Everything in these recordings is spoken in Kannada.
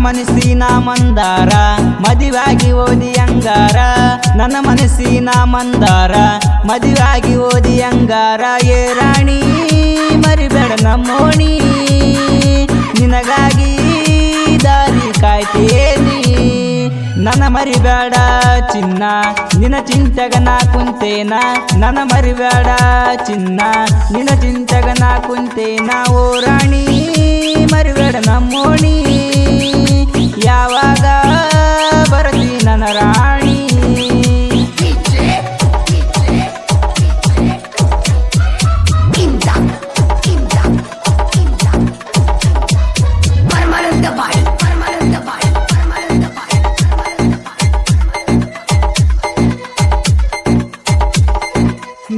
ಮನಸ್ಸಿನ ಮಂದಾರ ಮದುವಾಗಿ ಓದಿ ಅಂಗಾರ ನನ್ನ ಮನಸ್ಸಿನ ಮಂದಾರ ಮದುವಾಗಿ ಓದಿ ಅಂಗಾರ ಏ ರಾಣಿ ಮರಿಬೇಡ ನಮ್ಮೋಣಿ ನಿನಗಾಗಿ ದಾರಿ ಕಾಯ್ತೇನಿ ನನ್ನ ಮರಿಬೇಡ ಚಿನ್ನ ನಿನ ಚಿಂತೆಗನ ಕುಂತೇನ ನನ್ನ ಮರಿಬೇಡ ಚಿನ್ನ ನಿನ ಚಿಂತೆಗನ ಕುಂತೇನ ಓ ರಾಣಿ ಮರಿಬೇಡ ನಮ್ಮೋಣಿ ಯಾವಾಗ ಬರತಿ ನನ್ನ ರಾಣಿ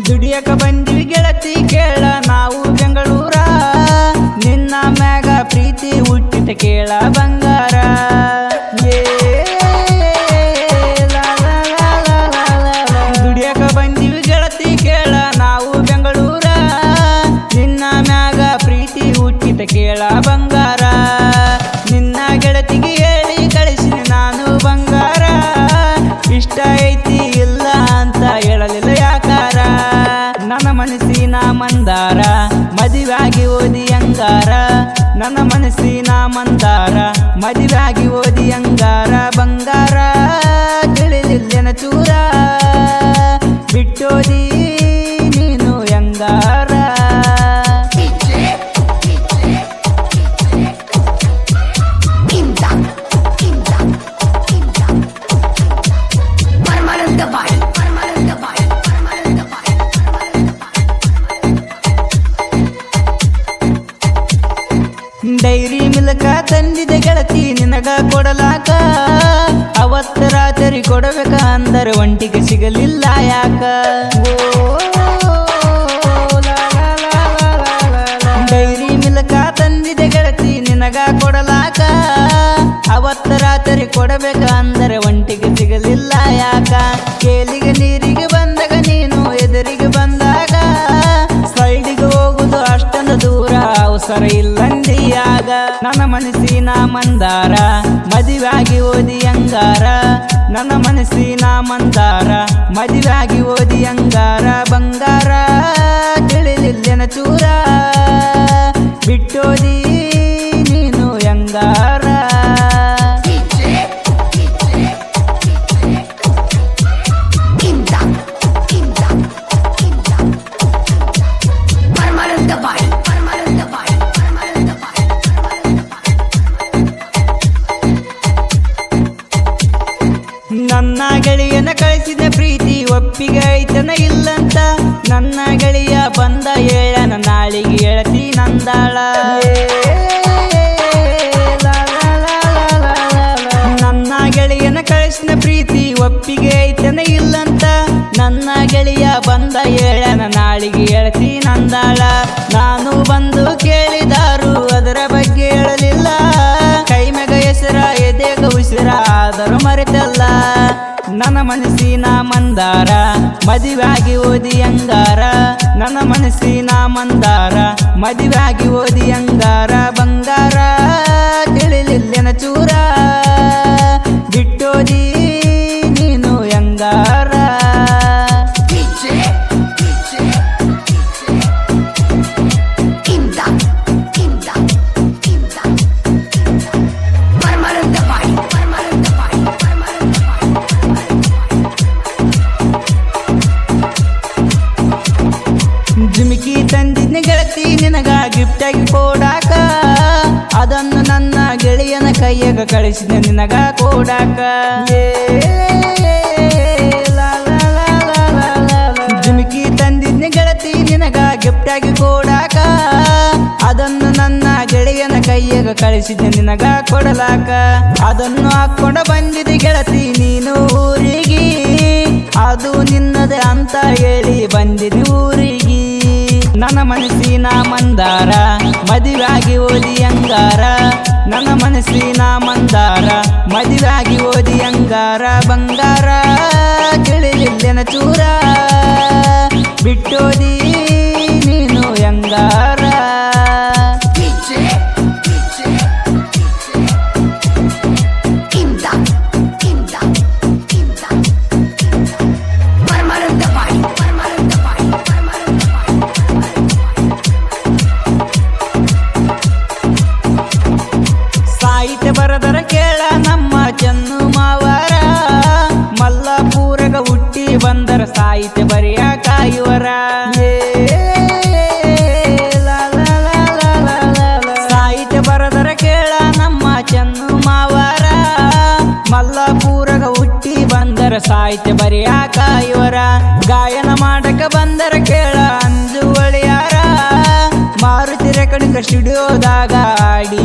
ದುಡಿಯಕ ಬಂದಿವಿ ಗೆಳತಿ ಕೇಳ ನಾವು ಬೆಂಗಳೂರ ನಿನ್ನ ಮ್ಯಾಗ ಪ್ರೀತಿ ಹುಟ್ಟಿತ ಕೇಳ ಬಂಗಾರ ದುಡಿಯಕ ಬಂದಿವಿ ಗೆಳತಿ ಕೇಳ ನಾವು ಬೆಂಗಳೂರ ನಿನ್ನ ಮ್ಯಾಗ ಪ್ರೀತಿ ಹುಟ್ಟಿತ ಕೇಳ ಬಂಗಾರ ನಿನ್ನ ಗೆಳತಿಗೆ ಹೇಳಿ ಕಳಿಸಿನಿ ನಾನು ಬಂಗಾರ ಇಷ್ಟ ಐತಿ ಇಲ್ಲ ಅಂತ ಹೇಳಲಿಲ್ಲ ಯಾಕಾರ ನನ್ನ ಮನಸ್ಸಿನ ಮಂದಾರ ಮದುವಾಗಿ ಓದಿ ಅಂಗಾರ ನನ್ನ ಮನಸ್ಸಿನ ಮಂದಾರ ಮದುವಾಗಿ ಓದಿ ಅಂಗಾರ ಬಂಗಾರ ತಿಳಿಲಿಲ್ಲನ ಚೂರ ಬಿಟ್ಟೋದಿ ನೀನು ಅಂಗಾರ ಡೈರಿ ಮಿಲ್ಕ ತಂದಿದೆ ಗೆಳತಿ ನಿನಗ ಕೊಡಲಾಕ ಅವತ್ತ ರಾತ್ರಿ ಕೊಡಬೇಕ ಅಂದರೆ ಒಂಟಿಗೆ ಸಿಗಲಿಲ್ಲ ಯಾಕ ಡೈರಿ ಮಿಲ್ಕ ತಂದಿದೆ ಗೆಳತಿ ನಿನಗ ಕೊಡಲಾಕ ಅವತ್ತ ರಾತ್ರಿ ಕೊಡಬೇಕ ಅಂದರೆ ಒಂಟಿಗೆ ಸಿಗಲಿಲ್ಲ ಯಾಕ ಕೇಲಿಗೆ ನೀರಿಗೆ ಬಂದಾಗ ನೀನು ಎದುರಿಗೆ ಬಂದಾಗ ಸೈಡಿಗೆ ಹೋಗುದು ಅಷ್ಟೊಂದು ದೂರ ಅವಸರ ಇಲ್ಲಂದಿಯಾಗ ನನ್ನ ಮನಸ್ಸಿನ ಮಂದಾರ ಮದುವಾಗಿ ಓದಿ ಅಂಗಾರ ನನ್ನ ಮನಸ್ಸಿನ ಮಂದಾರ ಮದುವಾಗಿ ಓದಿ ಅಂಗಾರ ಬಂಗಾರ ತಿಳಿಲಿಲ್ಲನ ಚೂರ ಬಿಟ್ಟೋದಿ ನೀನು ಅಂಗಾರ ನನ್ನ ಗೆಳೆಯನ ಕಳಿಸಿದ ಪ್ರೀತಿ ಒಪ್ಪಿಗೆ ಐತನ ಇಲ್ಲಂತ ನನ್ನ ಗೆಳೆಯ ಬಂದ ಹೇಳನ ನಾಳಿಗೆ ಹೇಳತಿ ನಂದಾಳ ನನ್ನ ಗೆಳೆಯನ ಕಳಿಸಿದ ಪ್ರೀತಿ ಒಪ್ಪಿಗೆ ಐತನ ಇಲ್ಲಂತ ನನ್ನ ಗೆಳೆಯ ಬಂದ ಹೇಳನ ನಾಳಿಗೆ ಹೇಳತಿ ನಂದಾಳ ನಾನು ಬಂದು ಕೇಳಿದಾರು ಅದರ ಬಗ್ಗೆ ಹೇಳಲಿಲ್ಲ ಕೈ ಮೆಗ ಹೆಸರ ಎದೆಗ ಉಸಿರ ಆದರೂ ಮರೆತಲ್ಲ ನನ್ನ ಮನಸ್ಸಿನ ಮಂದಾರ ಮದುವಾಗಿ ಓದಿ ಅಂಗಾರ ನನ್ನ ಮನಸ್ಸಿನ ಮಂದಾರ ಮದುವಾಗಿ ಓದಿ ಅಂಗಾರ ಬಂಗಾರ ತಿಳಿಲಿಲ್ಲನ ಚೂರ ಬಿಟ್ಟೋದಿ ನೀನು ಅಂಗಾರ ಜುಮಿಕಿ ತಂದಿದ್ನ ಗೆಳತಿ ನಿನಗ ಗಿಫ್ಟ್ ಆಗಿ ಕೊಡಾಕ ಅದನ್ನು ನನ್ನ ಗೆಳೆಯನ ಕೈಯಾಗ ಕಳಿಸಿದ ನಿನಗ ಕೊಡಾಕ ಜುಮಿಕಿ ತಂದಿದ್ನ ಗೆಳತಿ ನಿನಗ ಗಿಫ್ಟ್ ಆಗಿ ಕೊಡಾಕ ಅದನ್ನು ನನ್ನ ಗೆಳೆಯನ ಕೈಯಾಗ ಕಳಿಸಿದ ನಿನಗ ಕೊಡಲಾಕ ಅದನ್ನು ಹಾಕೊಂಡ ಬಂದಿದೆ ಗೆಳತಿ ನೀನು ಊರಿಗೆ ಅದು ನಿನ್ನದೇ ಅಂತ ಹೇಳಿ ಬಂದಿದೆ ಊರಿಗೆ ನನ್ನ ಮನಸ್ಸಿನ ಮಂದಾರ ಮದುವಾಗಿ ಓದಿ ಅಂಗಾರ ನನ್ನ ಮನಸ್ಸಿನ ಮಂದಾರ ಮದುವಾಗಿ ಓದಿ ಅಂಗಾರ ಬಂಗಾರ ತಿಳಿಲಿಲ್ಲನ ಚೂರ ಬಿಟ್ಟೋದಿ ನೀನು ಅಂಗಾರ ಸಾಹಿತ್ಯ ಬರೆಯಾಕ ಇವರ ಸಾಹಿತ್ಯ ಬರದರ ಕೇಳ ನಮ್ಮ ಚೆನ್ನು ಮಾವಾರ ಮಲ್ಲಾಪುರಗ ಹುಟ್ಟಿ ಬಂದರ ಸಾಹಿತ್ಯ ಬರೆಯಾಕ ಇವರ ಗಾಯನ ಮಾಡಕ ಬಂದರ ಕೇಳ ಅಂಜುವಳಿಯಾರ ಮಾರುತಿ ರೆಕಾರ್ಡಿಂಗ್ ಸ್ಟುಡಿಯೋದಾಗ ಆಡಿ